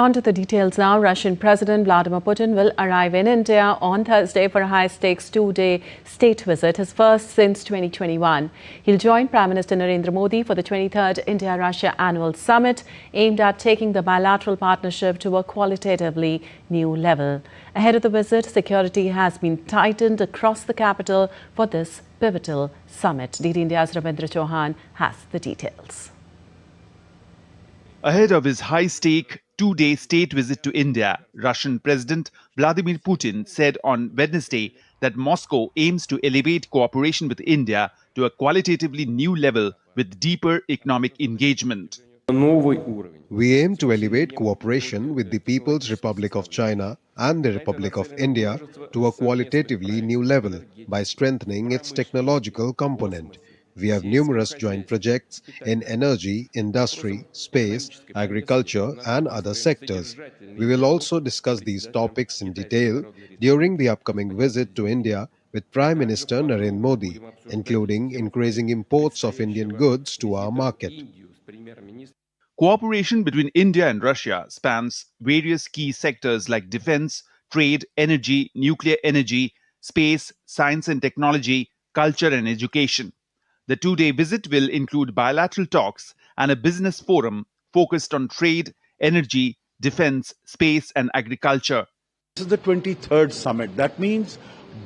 On to the details now. Russian President Vladimir Putin will arrive in India on Thursday for a high-stakes two-day state visit, his first since 2021. He'll join Prime Minister Narendra Modi for the 23rd India-Russia Annual Summit, aimed at taking the bilateral partnership to a qualitatively new level. Ahead of the visit, security has been tightened across the capital for this pivotal summit. DD India's Ravindra Chauhan has the details. Ahead of his high-stake two-day state visit to India, Russian President Vladimir Putin said on Wednesday that Moscow aims to elevate cooperation with India to a qualitatively new level with deeper economic engagement. We aim to elevate cooperation with the People's Republic of China and the Republic of India to a qualitatively new level by strengthening its technological component. We have numerous joint projects in energy, industry, space, agriculture and other sectors. We will also discuss these topics in detail during the upcoming visit to India with Prime Minister Narendra Modi, including increasing imports of Indian goods to our market. Cooperation between India and Russia spans various key sectors like defense, trade, energy, nuclear energy, space, science and technology, culture and education. The two-day visit will include bilateral talks and a business forum focused on trade, energy, defense, space and agriculture. This is the 23rd summit. That means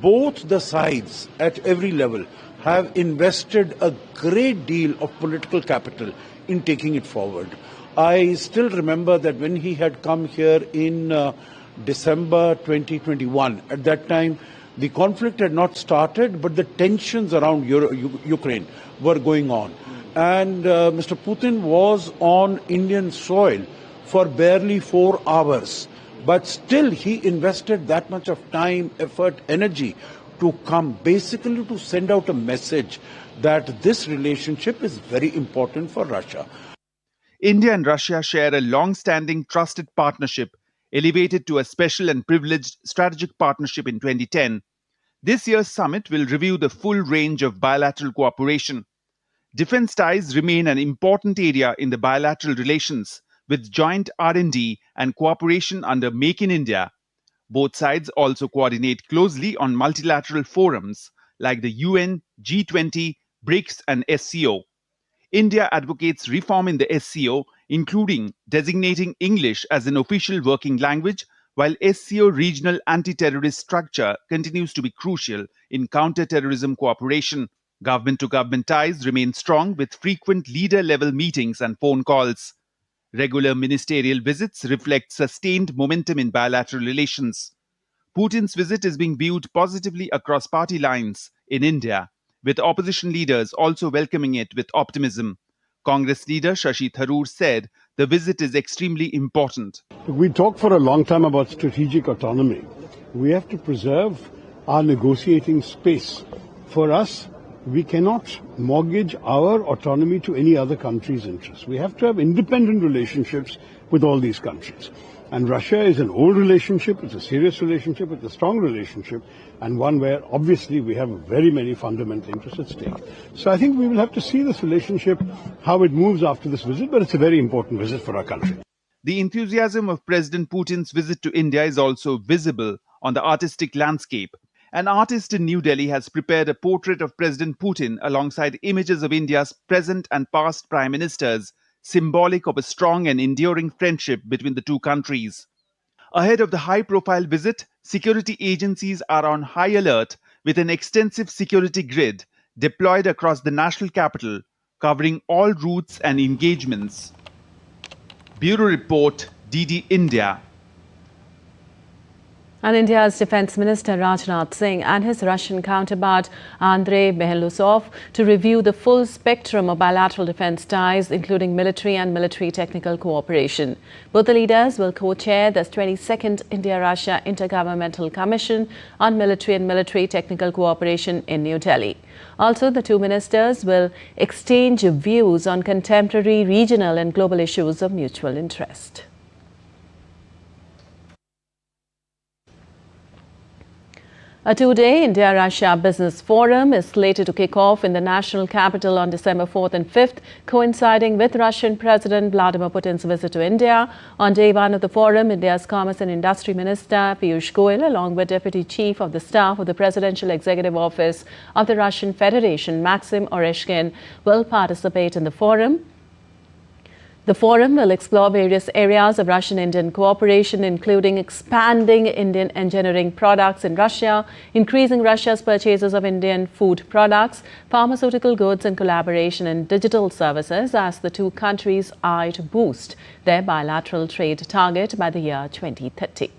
both the sides at every level have invested a great deal of political capital in taking it forward. I still remember that when he had come here in December 2021, at that time, the conflict had not started, but the tensions around Ukraine were going on. And Mr. Putin was on Indian soil for barely 4 hours. But still, he invested that much of time, effort, energy to come, basically to send out a message that this relationship is very important for Russia. India and Russia share a long-standing trusted partnership elevated to a special and privileged strategic partnership in 2010. This year's summit will review the full range of bilateral cooperation. Defense ties remain an important area in the bilateral relations, with joint R&D and cooperation under Make in India. Both sides also coordinate closely on multilateral forums like the UN, G20, BRICS and SCO. India advocates reform in the SCO, including designating English as an official working language, while SCO regional anti-terrorist structure continues to be crucial in counter-terrorism cooperation. Government-to-government ties remain strong with frequent leader-level meetings and phone calls. Regular ministerial visits reflect sustained momentum in bilateral relations. Putin's visit is being viewed positively across party lines in India, with opposition leaders also welcoming it with optimism. Congress leader Shashi Tharoor said the visit is extremely important. We talked for a long time about strategic autonomy. We have to preserve our negotiating space. For us, we cannot mortgage our autonomy to any other country's interests. We have to have independent relationships with all these countries. And Russia is an old relationship, it's a serious relationship, it's a strong relationship, and one where obviously we have very many fundamental interests at stake. So I think we will have to see this relationship, how it moves after this visit, but it's a very important visit for our country. The enthusiasm of President Putin's visit to India is also visible on the artistic landscape. An artist in New Delhi has prepared a portrait of President Putin alongside images of India's present and past prime ministers, symbolic of a strong and enduring friendship between the two countries. Ahead of the high-profile visit, security agencies are on high alert with an extensive security grid deployed across the national capital, covering all routes and engagements. Bureau Report, DD India. And India's Defence Minister Rajnath Singh and his Russian counterpart Andrei Belousov to review the full spectrum of bilateral defence ties, including military and military technical cooperation. Both the leaders will co-chair the 22nd India-Russia Intergovernmental Commission on Military and Military Technical Cooperation in New Delhi. Also, the two ministers will exchange views on contemporary regional and global issues of mutual interest. A two-day India-Russia Business Forum is slated to kick off in the national capital on December 4th and 5th, coinciding with Russian President Vladimir Putin's visit to India. On day one of the forum, India's Commerce and Industry Minister Piyush Goyal, along with Deputy Chief of the Staff of the Presidential Executive Office of the Russian Federation, Maxim Oreshkin, will participate in the forum. The forum will explore various areas of Russian-Indian cooperation, including expanding Indian engineering products in Russia, increasing Russia's purchases of Indian food products, pharmaceutical goods, and collaboration in digital services as the two countries eye to boost their bilateral trade target by the year 2030.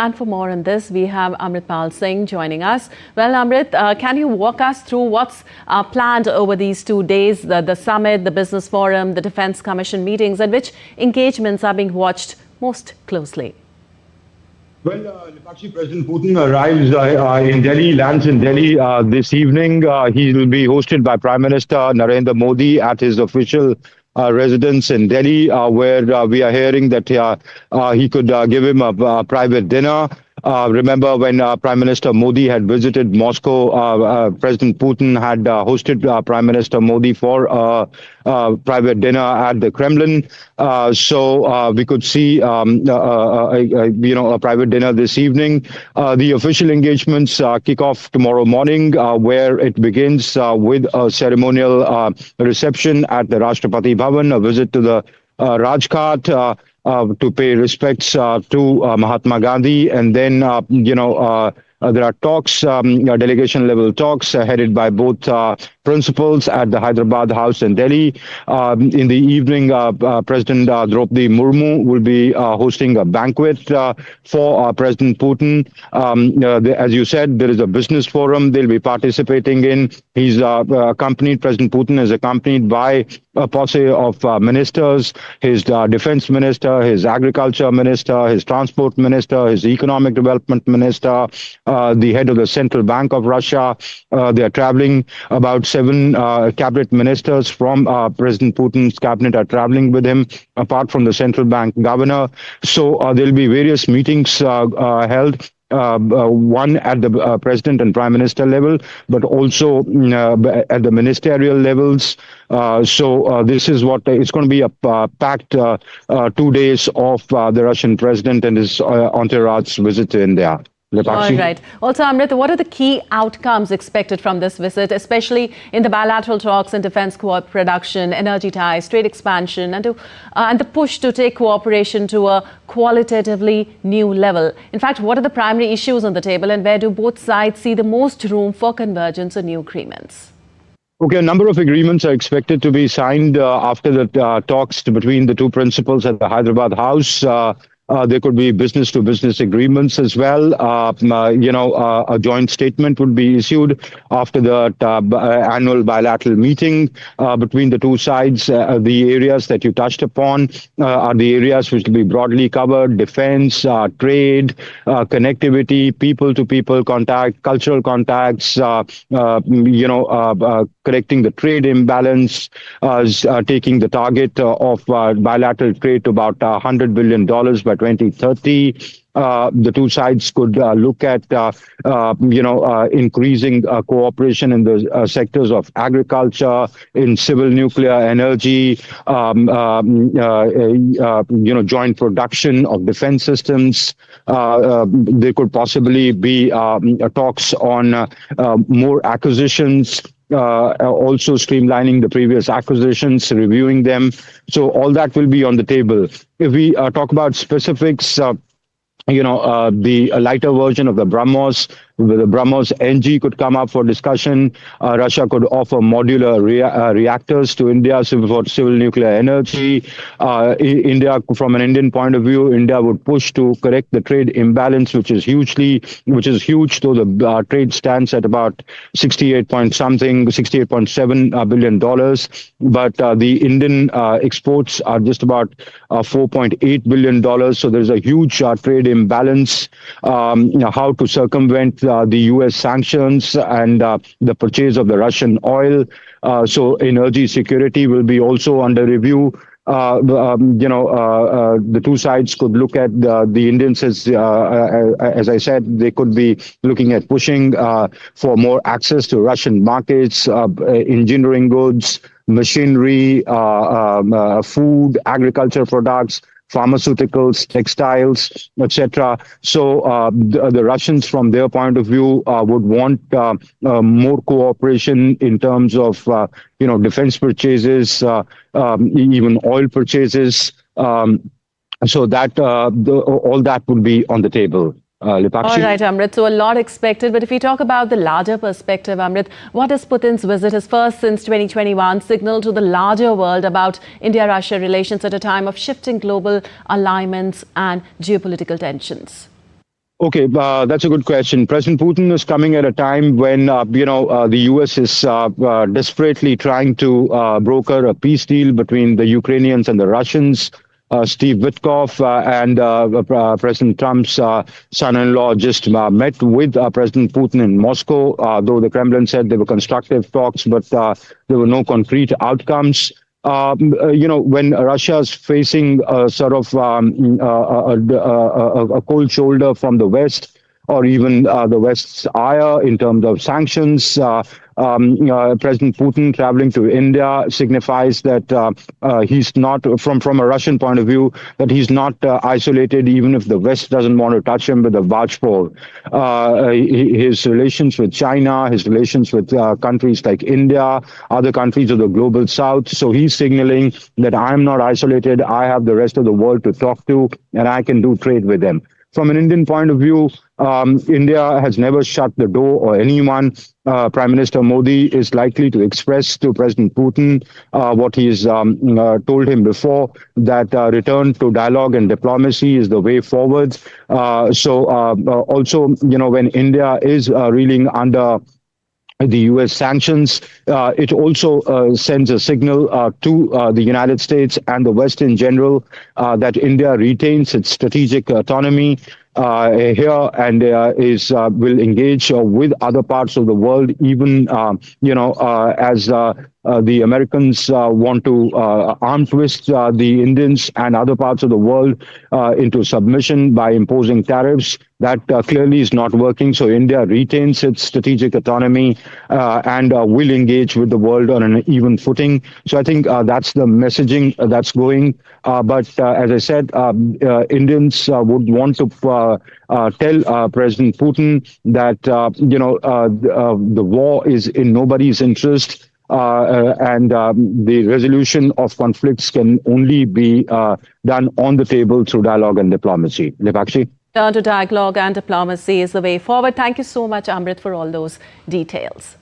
And for more on this, we have Amrit Pal Singh joining us. Well, Amrit, can you walk us through what's planned over these 2 days, the summit, the business forum, the Defence Commission meetings, and which engagements are being watched most closely? Well, Nepali President Putin arrives in Delhi, lands in Delhi this evening. He will be hosted by Prime Minister Narendra Modi at his official residence in Delhi, where we are hearing that he could give him a private dinner. Remember when Prime Minister Modi had visited Moscow, President Putin had hosted Prime Minister Modi for a private dinner at the Kremlin. So we could see, a private dinner this evening. The official engagements kick off tomorrow morning, where it begins with a ceremonial reception at the Rashtrapati Bhavan, a visit to the Rajghat, to pay respects to Mahatma Gandhi, and then there are talks, delegation level talks headed by both principals at the Hyderabad House in Delhi. In the evening, President Draupadi Murmu will be hosting a banquet for President Putin. As you said, there is a business forum they'll be participating in. President Putin is accompanied by a posse of ministers, his defense minister, his agriculture minister, his transport minister, his economic development minister, the head of the Central Bank of Russia. They are traveling. About 7 cabinet ministers from President Putin's cabinet are traveling with him, apart from the central bank governor. So there'll be various meetings held. One at the president and prime minister level, but also at the ministerial levels. So this is what it's going to be a packed 2 days of the Russian president and his entourage visit to India. All right. Also, Amrit, what are the key outcomes expected from this visit, especially in the bilateral talks in defense production, energy ties, trade expansion, and the push to take cooperation to a qualitatively new level? In fact, what are the primary issues on the table, and where do both sides see the most room for convergence or new agreements? Okay, a number of agreements are expected to be signed after the talks between the two principals at the Hyderabad House. There could be business-to-business agreements as well. A joint statement would be issued after the annual bilateral meeting between the two sides. The areas that you touched upon are the areas which will be broadly covered: defense, trade, connectivity, people-to-people contact, cultural contacts, correcting the trade imbalance, taking the target of bilateral trade to about $100 billion by 2030. The two sides could look at, increasing cooperation in the sectors of agriculture, in civil nuclear energy, joint production of defense systems. There could possibly be talks on more acquisitions, also streamlining the previous acquisitions, reviewing them. So all that will be on the table. If we talk about specifics, the lighter version of the BrahMos, the BrahMos NG could come up for discussion. Russia could offer modular reactors to India for civil nuclear energy. India, from an Indian point of view, India would push to correct the trade imbalance, which is huge, though the trade stands at about $68.7 billion. But the Indian exports are just about $4.8 billion. So there's a huge trade imbalance. How to circumvent the U.S. sanctions and the purchase of the Russian oil. So energy security will be also under review. the two sides could look at the Indians as I said, they could be looking at pushing for more access to Russian markets, engineering goods, machinery, food, agriculture products, pharmaceuticals, textiles, etc. So the Russians, from their point of view, would want more cooperation in terms of defense purchases, even oil purchases. So that all that would be on the table. Lipakshi? All right, Amrit. So a lot expected. But if we talk about the larger perspective, Amrit, what does Putin's visit, his first since 2021, signal to the larger world about India-Russia relations at a time of shifting global alignments and geopolitical tensions? Okay, that's a good question. President Putin is coming at a time when, the U.S. is desperately trying to broker a peace deal between the Ukrainians and the Russians. Steve Witkoff and President Trump's son-in-law just met with President Putin in Moscow, though the Kremlin said they were constructive talks, but there were no concrete outcomes. When Russia is facing a cold shoulder from the West, or even the West's ire in terms of sanctions, President Putin traveling to India signifies that he's not, from a Russian point of view, that he's not isolated, even if the West doesn't want to touch him with a barge pole. His relations with China, his relations with countries like India, other countries of the global South. So he's signaling that I'm not isolated. I have the rest of the world to talk to, and I can do trade with them. From an Indian point of view, India has never shut the door or anyone. Prime Minister Modi is likely to express to President Putin what he's told him before, that return to dialogue and diplomacy is the way forward. Also, when India is reeling under the U.S. sanctions, it also sends a signal to the United States and the West in general that India retains its strategic autonomy here and will engage with other parts of the world, even as the Americans want to arm twist the Indians and other parts of the world into submission by imposing tariffs. That clearly is not working. So India retains its strategic autonomy and will engage with the world on an even footing. So I think that's the messaging that's going. But as I said, Indians would want to tell President Putin that the war is in nobody's interest. And the resolution of conflicts can only be done on the table through dialogue and diplomacy. Lipakshi? Turn to dialogue and diplomacy is the way forward. Thank you so much, Amrit, for all those details.